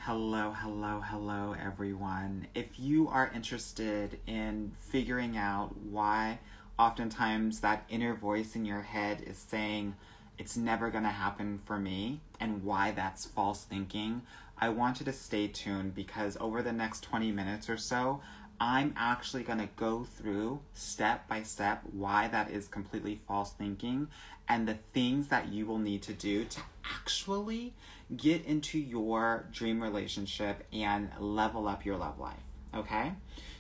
Hello, everyone. If you are interested in figuring out why oftentimes that inner voice in your head is saying, it's never going to happen for me, and why that's false thinking, I want you to stay tuned because over the next 20 minutes or so, I'm actually going to go through step by step why that is completely false thinking and the things that you will need to do to actually get into your dream relationship and level up your love life, okay?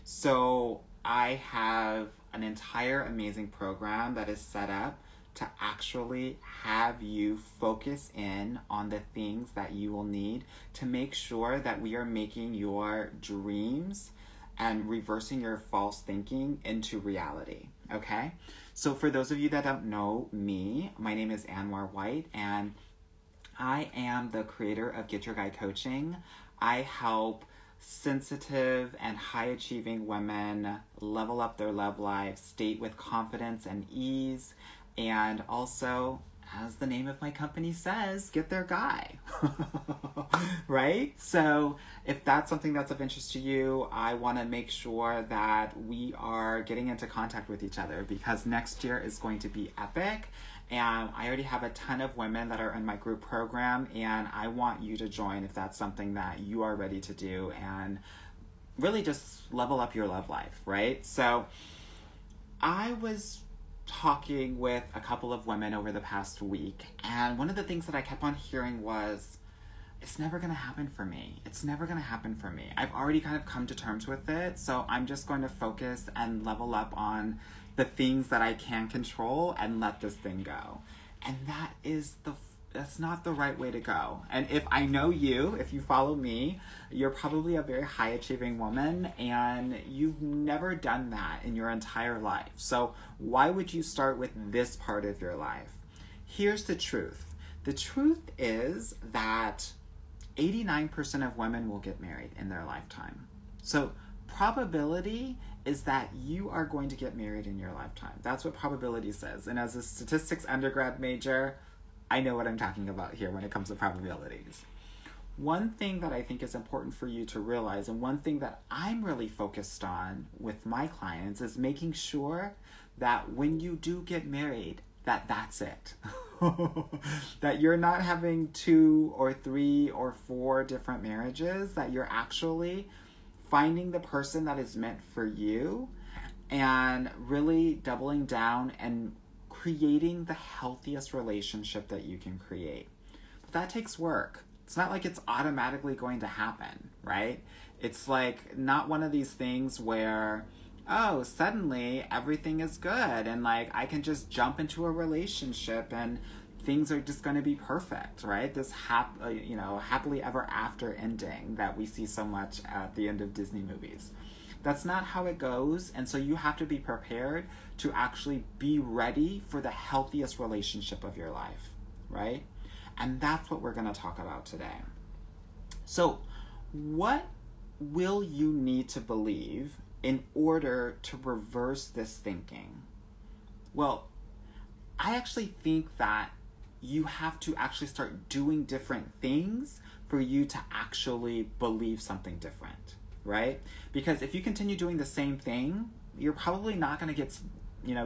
So I have an entire amazing program that is set up to actually have you focus in on the things that you will need to make sure that we are making your dreams and reversing your false thinking into reality, okay? So for those of you that don't know me, my name is Anwar White, and I am the creator of Get Your Guy Coaching. I help sensitive and high-achieving women level up their love life, state with confidence and ease, and also, as the name of my company says, get their guy, right? So if that's something that's of interest to you, I want to make sure that we are getting into contact with each other because next year is going to be epic. And I already have a ton of women that are in my group program, and I want you to join if that's something that you are ready to do and really just level up your love life, right? So I was talking with a couple of women over the past week, and one of the things that I kept on hearing was, it's never going to happen for me. It's never going to happen for me. I've already kind of come to terms with it, so I'm just going to focus and level up on the things that I can control and let this thing go. And that's not the right way to go. And if I know you, if you follow me, you're probably a very high achieving woman and you've never done that in your entire life. So why would you start with this part of your life? Here's the truth. The truth is that 89% of women will get married in their lifetime. So probability is that you are going to get married in your lifetime. That's what probability says. And as a statistics undergrad major, I know what I'm talking about here when it comes to probabilities. One thing that I think is important for you to realize, and one thing that I'm really focused on with my clients, is making sure that when you do get married, that's it. That you're not having 2 or 3 or 4 different marriages, that you're actually finding the person that is meant for you and really doubling down and creating the healthiest relationship that you can create. But that takes work. It's not like it's automatically going to happen, right? It's like not one of these things where, oh, suddenly everything is good and like I can just jump into a relationship and things are just going to be perfect, right? This happily ever after ending that we see so much at the end of Disney movies. That's not how it goes, and so you have to be prepared to actually be ready for the healthiest relationship of your life, right? And that's what we're going to talk about today. So, what will you need to believe in order to reverse this thinking? Well, I actually think that you have to actually start doing different things for you to actually believe something different, right? Because if you continue doing the same thing, you're probably not going to get,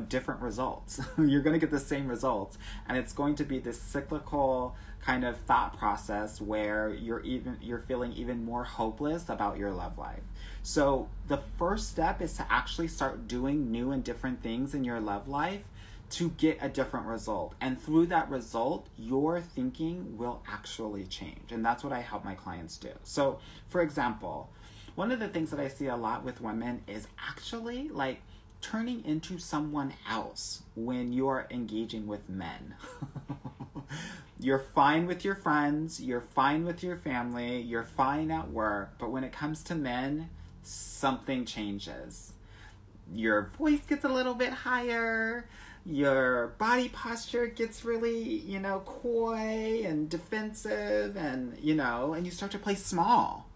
different results. You're going to get the same results, and it's going to be this cyclical kind of thought process where you're feeling even more hopeless about your love life. So the first step is to actually start doing new and different things in your love life to get a different result. And through that result, your thinking will actually change. And that's what I help my clients do. So, for example, one of the things that I see a lot with women is actually like turning into someone else when you're engaging with men. You're fine with your friends, you're fine with your family, you're fine at work, but when it comes to men, something changes. Your voice gets a little bit higher, your body posture gets really, coy and defensive and you start to play small,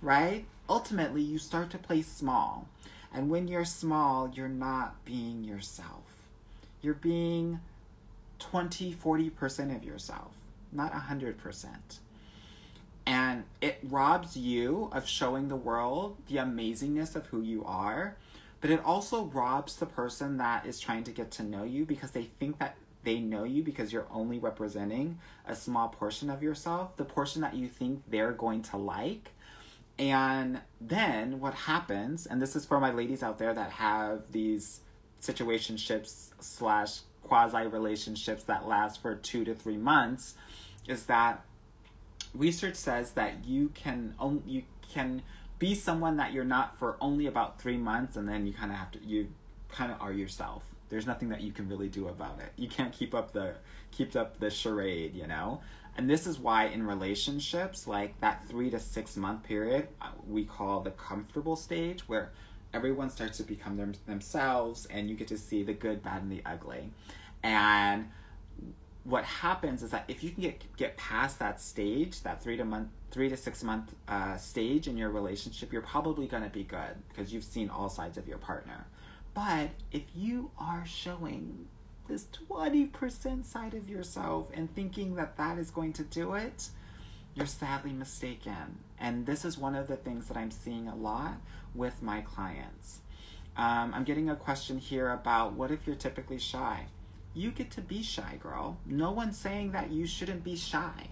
right? Ultimately, you start to play small. And when you're small, you're not being yourself. You're being 20, 40% of yourself, not 100%. And it robs you of showing the world the amazingness of who you are, but it also robs the person that is trying to get to know you because they think that they know you because you're only representing a small portion of yourself, the portion that you think they're going to like. And then what happens, and this is for my ladies out there that have these situationships / quasi relationships that last for 2 to 3 months, is that research says that you can be someone that you're not for only about 3 months, and then you kind of are yourself. There's nothing that you can really do about it. You can't keep up the charade, you know? And this is why in relationships, like that 3 to 6 month period, we call the comfortable stage, where everyone starts to become themselves and you get to see the good, bad, and the ugly. And what happens is that if you can get past that stage, that 3 to 6 month stage in your relationship, you're probably going to be good because you've seen all sides of your partner. But if you are showing this 20% side of yourself and thinking that that is going to do it, you're sadly mistaken. And this is one of the things that I'm seeing a lot with my clients. I'm getting a question here about, what if you're typically shy? You get to be shy, girl. No one's saying that you shouldn't be shy.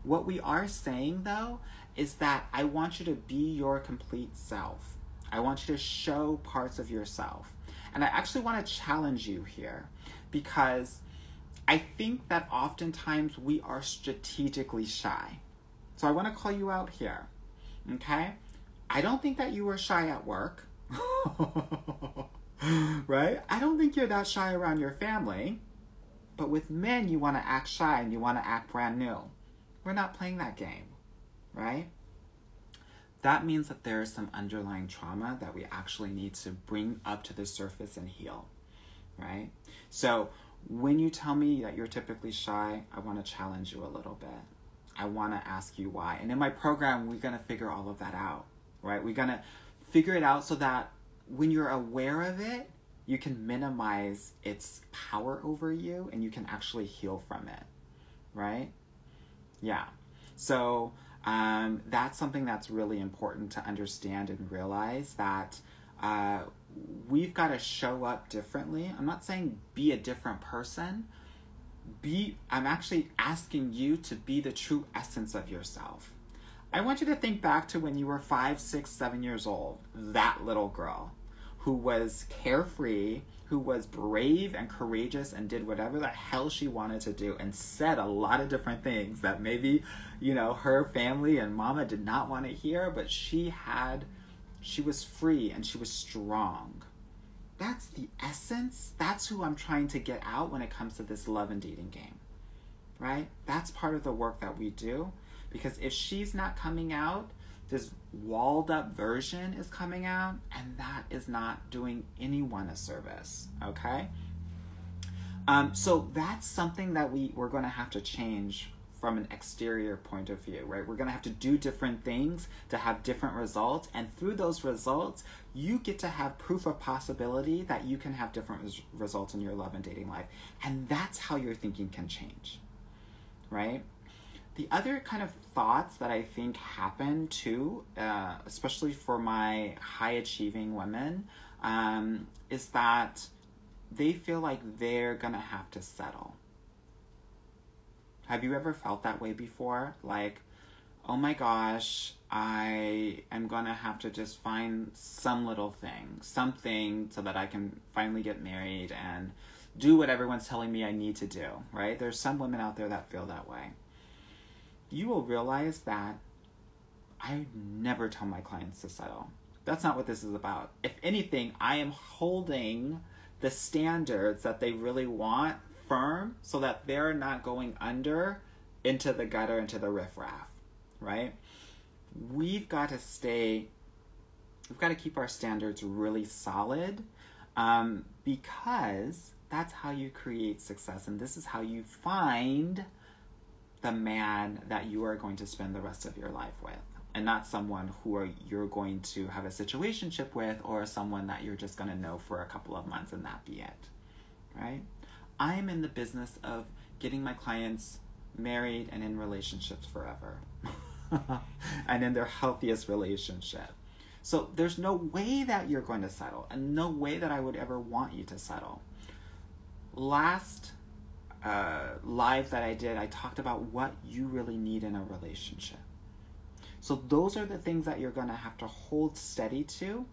What we are saying, though, is that I want you to be your complete self. I want you to show parts of yourself. And I actually want to challenge you here, because I think that oftentimes we are strategically shy. So I want to call you out here, okay? I don't think that you were shy at work, right? I don't think you're that shy around your family, but with men, you want to act shy and you want to act brand new. We're not playing that game, right? That means that there is some underlying trauma that we actually need to bring up to the surface and heal, right? So when you tell me that you're typically shy, I want to challenge you a little bit. I want to ask you why. And in my program, we're going to figure all of that out, right? We're going to figure it out so that when you're aware of it, you can minimize its power over you and you can actually heal from it, right? Yeah. So that's something that's really important to understand and realize, that we've got to show up differently. I'm not saying be a different person. I'm actually asking you to be the true essence of yourself. I want you to think back to when you were 5, 6, 7 years old, that little girl who was carefree, who was brave and courageous and did whatever the hell she wanted to do and said a lot of different things that maybe, you know, her family and mama did not want to hear, but she was free and she was strong. That's the essence. That's who I'm trying to get out when it comes to this love and dating game, right? That's part of the work that we do, because if she's not coming out, this walled up version is coming out, and that is not doing anyone a service, okay? So that's something that we're going to have to change from an exterior point of view, right? We're going to have to do different things to have different results, and through those results, you get to have proof of possibility that you can have different results in your love and dating life, and that's how your thinking can change, right? The other kind of thoughts that I think happen too, especially for my high-achieving women, is that they feel like they're gonna have to settle. Have you ever felt that way before? Like, oh my gosh, I am gonna have to just find some little thing, something so that I can finally get married and do what everyone's telling me I need to do, right? There's some women out there that feel that way. You will realize that I never tell my clients to settle. That's not what this is about. If anything, I am holding the standards that they really want firm so that they're not going under into the gutter, into the riffraff, right? We've got to keep our standards really solid, because that's how you create success, and this is how you find the man that you are going to spend the rest of your life with, and not someone you're going to have a situationship with, or someone that you're just going to know for a couple of months and that be it, right? I'm in the business of getting my clients married and in relationships forever. and in their healthiest relationship. So there's no way that you're going to settle, and no way that I would ever want you to settle. Last live that I did, I talked about what you really need in a relationship. So those are the things that you're going to have to hold steady to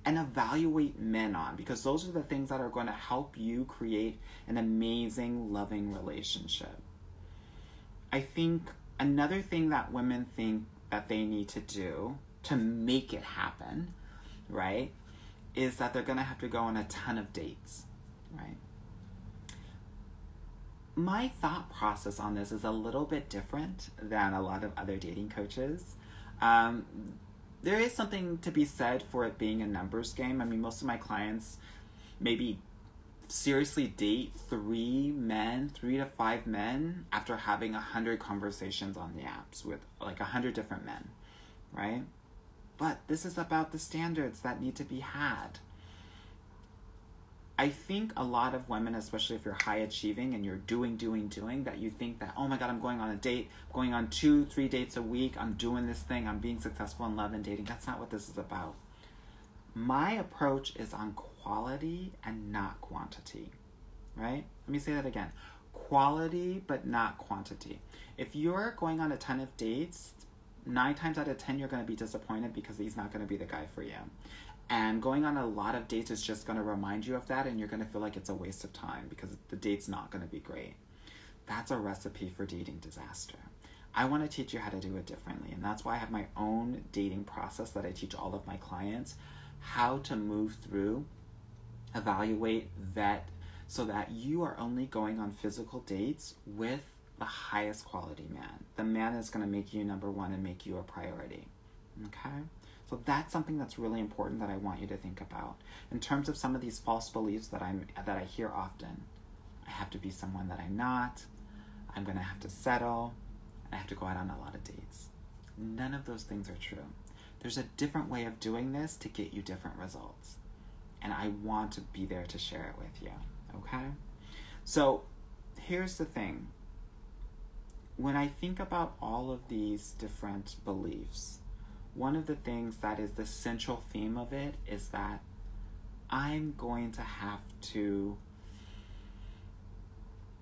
and evaluate men on, because those are the things that are going to help you create an amazing, loving relationship. I think another thing that women think that they need to do to make it happen, right, is that they're going to have to go on a ton of dates, right? My thought process on this is a little bit different than a lot of other dating coaches. There is something to be said for it being a numbers game. I mean, most of my clients maybe seriously date 3 to 5 men after having 100 conversations on the apps with like 100 different men, right? But this is about the standards that need to be had. I think a lot of women, especially if you're high achieving and you're doing, that you think that, oh my God, I'm going on a date, going on 2-3 dates a week, I'm doing this thing, I'm being successful in love and dating. That's not what this is about. My approach is on quality and not quantity, right? Let me say that again. Quality, but not quantity. If you're going on a ton of dates, 9 times out of 10, you're going to be disappointed because he's not going to be the guy for you. And going on a lot of dates is just going to remind you of that, and you're going to feel like it's a waste of time because the date's not going to be great. That's a recipe for dating disaster. I want to teach you how to do it differently, and that's why I have my own dating process that I teach all of my clients how to move through, evaluate, vet, so that you are only going on physical dates with the highest quality man. The man is going to make you number one and make you a priority. Okay? So that's something that's really important that I want you to think about. In terms of some of these false beliefs that I hear often. I have to be someone that I'm not. I'm going to have to settle. I have to go out on a lot of dates. None of those things are true. There's a different way of doing this to get you different results. And I want to be there to share it with you. Okay? So here's the thing. When I think about all of these different beliefs, one of the things that is the central theme of it is that I'm going to have to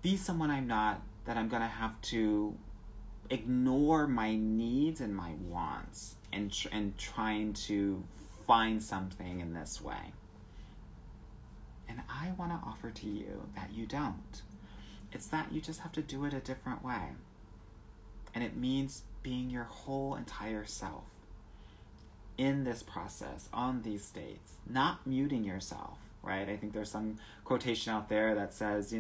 be someone I'm not, that I'm going to have to ignore my needs and my wants and trying to find something in this way. And I want to offer to you that you don't. It's that you just have to do it a different way. And it means being your whole entire self in this process, on these dates, not muting yourself, right? I think there's some quotation out there that says,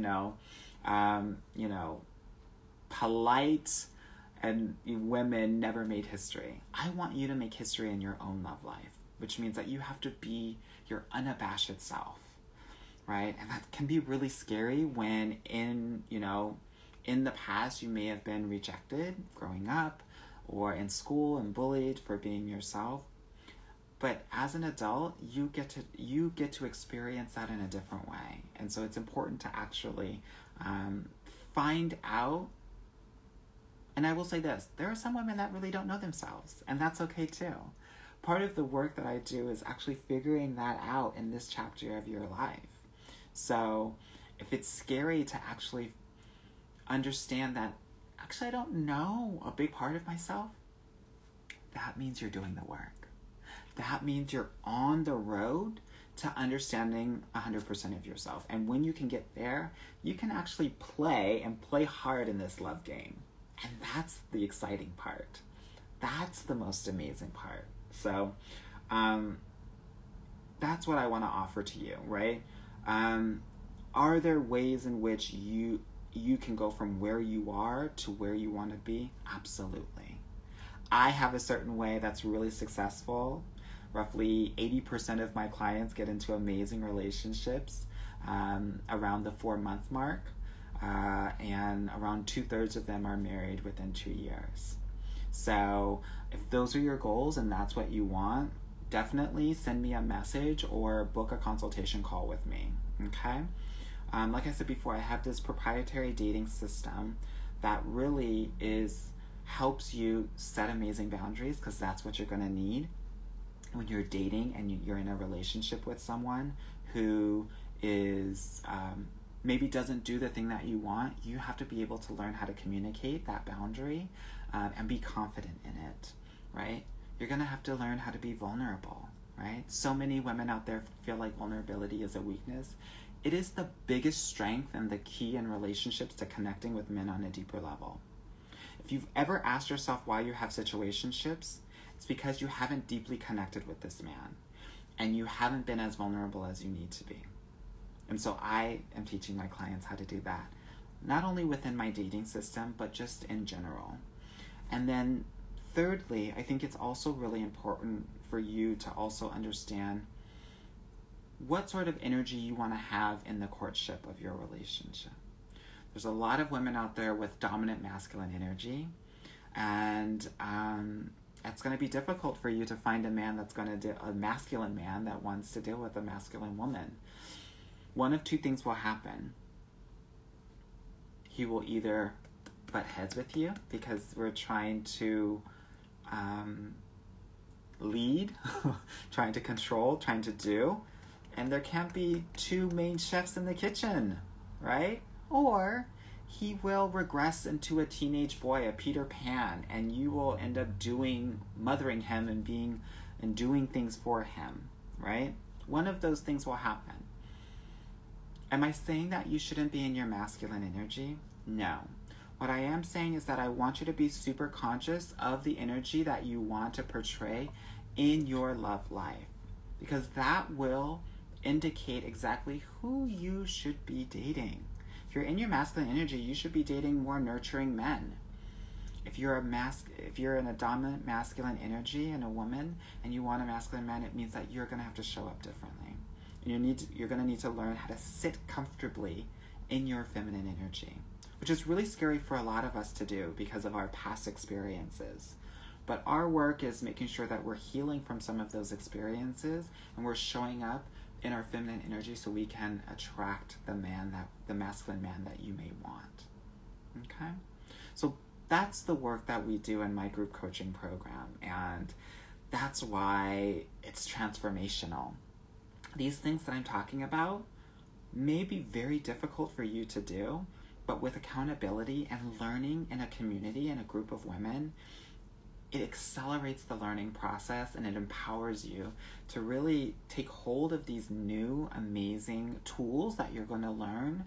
polite and women never made history. I want you to make history in your own love life, which means that you have to be your unabashed self, right? And that can be really scary when in the past you may have been rejected growing up or in school and bullied for being yourself. But as an adult, you get to experience that in a different way. And so it's important to actually find out. And I will say this, there are some women that really don't know themselves, and that's okay too. Part of the work that I do is actually figuring that out in this chapter of your life. So if it's scary to actually understand that, actually I don't know a big part of myself, that means you're doing the work. That means you're on the road to understanding 100% of yourself. And when you can get there, you can actually play hard in this love game. And that's the exciting part. That's the most amazing part. So that's what I want to offer to you, right? Are there ways in which you can go from where you are to where you want to be? Absolutely. I have a certain way that's really successful. Roughly 80% of my clients get into amazing relationships around the 4-month mark, and around 2/3 of them are married within 2 years. So if those are your goals and that's what you want, definitely send me a message or book a consultation call with me, okay? Like I said before, I have this proprietary dating system that really is helps you set amazing boundaries, because that's what you're going to need when you're dating and you're in a relationship with someone who is maybe doesn't do the thing that you want. You have to be able to learn how to communicate that boundary and be confident in it, right? You're going to have to learn how to be vulnerable, right? So many women out there feel like vulnerability is a weakness. It is the biggest strength and the key in relationships to connecting with men on a deeper level. If you've ever asked yourself why you have situationships, it's because you haven't deeply connected with this man and you haven't been as vulnerable as you need to be. And so I am teaching my clients how to do that, not only within my dating system, but just in general. And then thirdly, I think it's also really important for you to also understand what sort of energy you want to have in the courtship of your relationship. There's a lot of women out there with dominant masculine energy, and it's going to be difficult for you to find a man that's going to a masculine man that wants to deal with a masculine woman. One of two things will happen. He will either butt heads with you because we're trying to lead, trying to control, trying to do, and there can't be two main chefs in the kitchen, right? Or he will regress into a teenage boy, a Peter Pan, and you will end up mothering him and doing things for him, right? One of those things will happen. Am I saying that you shouldn't be in your masculine energy? No. What I am saying is that I want you to be super conscious of the energy that you want to portray in your love life, because that will indicate exactly who you should be dating. If you're in your masculine energy, you should be dating more nurturing men. If you're in a dominant masculine energy and a woman and you want a masculine man, it means that you're going to have to show up differently. And you're going to need to learn how to sit comfortably in your feminine energy, which is really scary for a lot of us to do because of our past experiences. But our work is making sure that we're healing from some of those experiences and we're showing up in our feminine energy so we can attract the masculine man that you may want. Okay? So that's the work that we do in my group coaching program, and that's why it's transformational. These things that I'm talking about may be very difficult for you to do, but with accountability and learning in a community, in a group of women, it accelerates the learning process and it empowers you to really take hold of these new, amazing tools that you're going to learn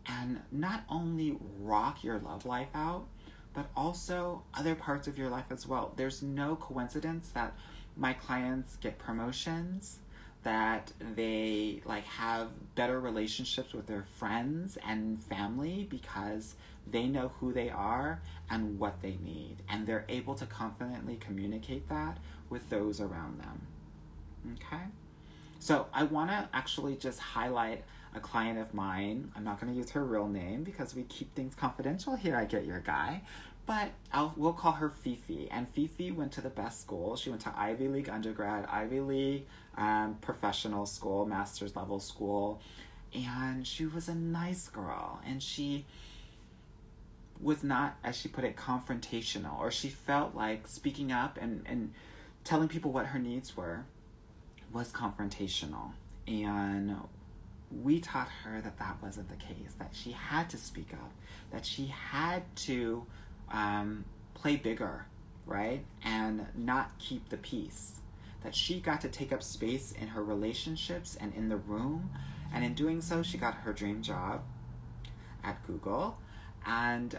and not only rock your love life out, but also other parts of your life as well. There's no coincidence that my clients get promotions, that they have better relationships with their friends and family because they know who they are and what they need, and they're able to confidently communicate that with those around them. Okay? So I want to actually just highlight a client of mine. I'm not going to use her real name because we keep things confidential here at Get Your Guy, but we'll call her Fifi. And Fifi went to the best school. She went to Ivy League undergrad, Ivy League professional school, master's level school, and she was a nice girl, and she was not, as she put it, confrontational, or she felt like speaking up and telling people what her needs were was confrontational. And we taught her that that wasn't the case, that she had to speak up, that she had to play bigger, right? And not keep the peace, that she got to take up space in her relationships and in the room. And in doing so, she got her dream job at Google. And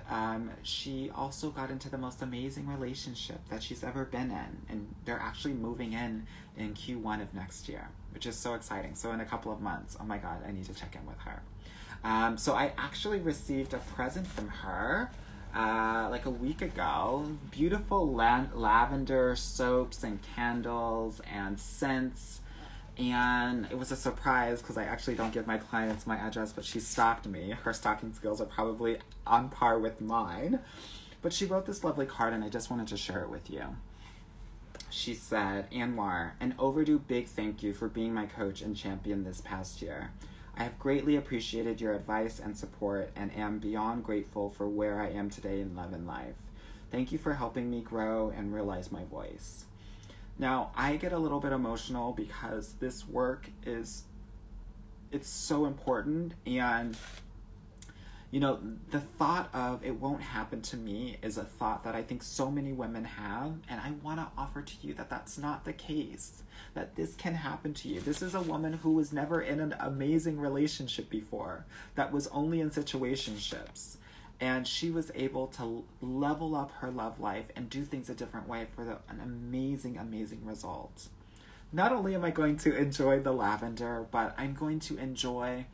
she also got into the most amazing relationship that she's ever been in. And they're actually moving in Q1 of next year, which is so exciting. So in a couple of months, oh my God, I need to check in with her. So I actually received a present from her like a week ago. Beautiful lavender soaps and candles and scents. And it was a surprise because I actually don't give my clients my address, but she stalked me. Her stalking skills are probably on par with mine. But she wrote this lovely card, and I just wanted to share it with you. She said, Anwar, an overdue big thank you for being my coach and champion this past year. I have greatly appreciated your advice and support and am beyond grateful for where I am today in love and life. Thank you for helping me grow and realize my voice. Now, I get a little bit emotional because this work it's so important, and the thought of it won't happen to me is a thought that I think so many women have, and I want to offer to you that that's not the case, that this can happen to you. This is a woman who was never in an amazing relationship before, that was only in situationships, and she was able to level up her love life and do things a different way for an amazing, amazing result. Not only am I going to enjoy the lavender, but I'm going to enjoy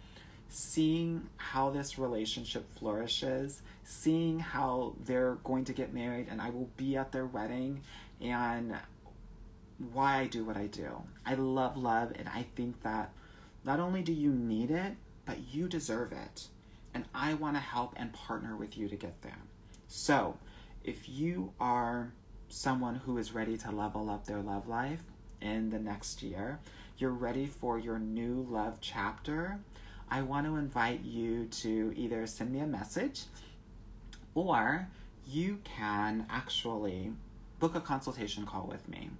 seeing how this relationship flourishes, seeing how they're going to get married and I will be at their wedding, and why I do what I do. I love love, and I think that not only do you need it, but you deserve it. And I want to help and partner with you to get there. So, if you are someone who is ready to level up their love life in the next year, you're ready for your new love chapter, I want to invite you to either send me a message, or you can actually book a consultation call with me.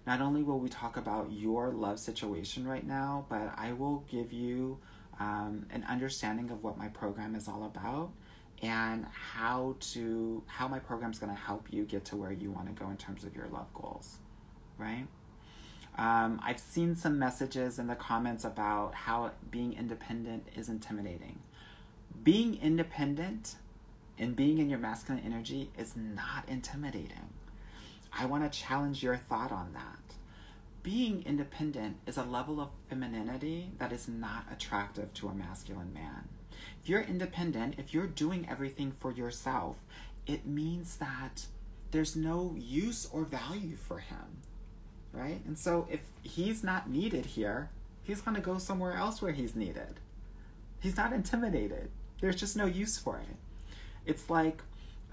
Not only will we talk about your love situation right now, but I will give you an understanding of what my program is all about and how my program is going to help you get to where you want to go in terms of your love goals, right? I've seen some messages in the comments about how being independent is intimidating. Being independent and being in your masculine energy is not intimidating. I want to challenge your thought on that. Being independent is a level of femininity that is not attractive to a masculine man. If you're independent, if you're doing everything for yourself, it means that there's no use or value for him, right? And so if he's not needed here, he's going to go somewhere else where he's needed. He's not intimidated. There's just no use for it. It's like,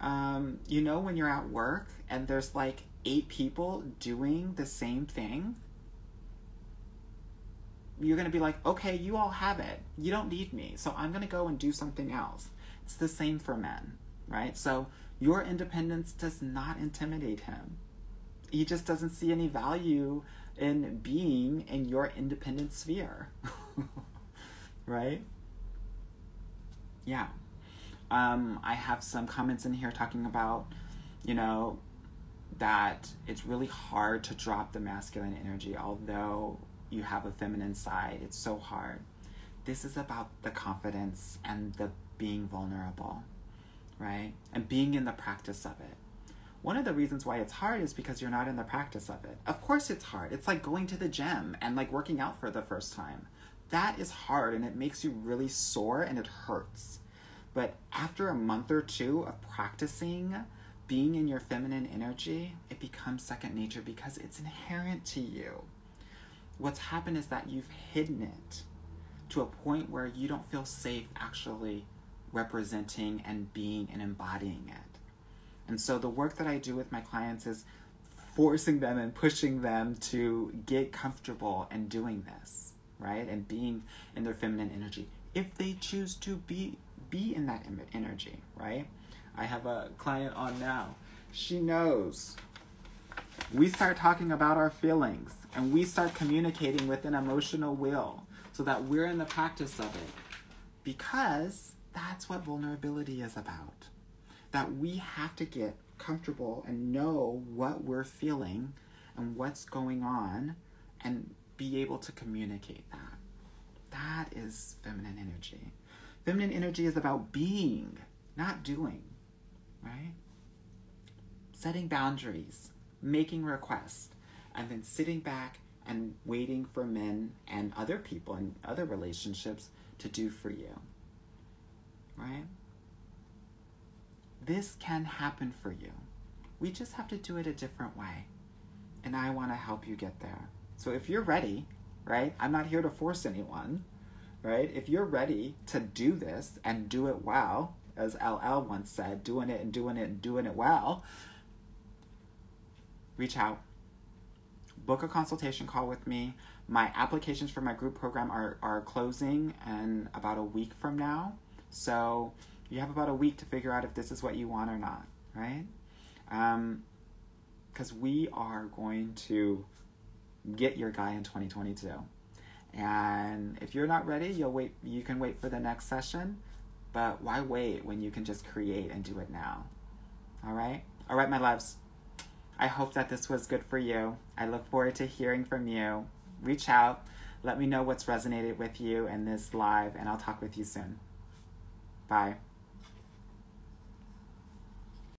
when you're at work and there's like 8 people doing the same thing, you're going to be like, okay, you all have it. You don't need me. So I'm going to go and do something else. It's the same for men, right? So your independence does not intimidate him. He just doesn't see any value in being in your independent sphere, right? Yeah. I have some comments in here talking about, that it's really hard to drop the masculine energy, although you have a feminine side. It's so hard. This is about the confidence and the being vulnerable, right? And being in the practice of it. One of the reasons why it's hard is because you're not in the practice of it. Of course it's hard. It's like going to the gym and like working out for the first time. That is hard, and it makes you really sore and it hurts. But after a month or 2 of practicing being in your feminine energy, it becomes second nature because it's inherent to you. What's happened is that you've hidden it to a point where you don't feel safe actually representing and being and embodying it. And so the work that I do with my clients is forcing them and pushing them to get comfortable and doing this, right? And being in their feminine energy. If they choose to be in that energy, right? I have a client on now. She knows. We start talking about our feelings and we start communicating with an emotional will so that we're in the practice of it, because that's what vulnerability is about. That we have to get comfortable and know what we're feeling and what's going on and be able to communicate that. That is feminine energy. Feminine energy is about being, not doing, right? Setting boundaries, making requests, and then sitting back and waiting for men and other people and other relationships to do for you, right? This can happen for you. We just have to do it a different way. And I want to help you get there. So if you're ready, right? I'm not here to force anyone, right? If you're ready to do this and do it well, as LL once said, doing it and doing it and doing it well, reach out. Book a consultation call with me. My applications for my group program are closing in about a week from now. So you have about a week to figure out if this is what you want or not, right? Because we are going to get your guy in 2022. And if you're not ready, you can wait for the next session. But why wait when you can just create and do it now? All right, my loves. I hope that this was good for you. I look forward to hearing from you. Reach out. Let me know what's resonated with you in this live, and I'll talk with you soon. Bye.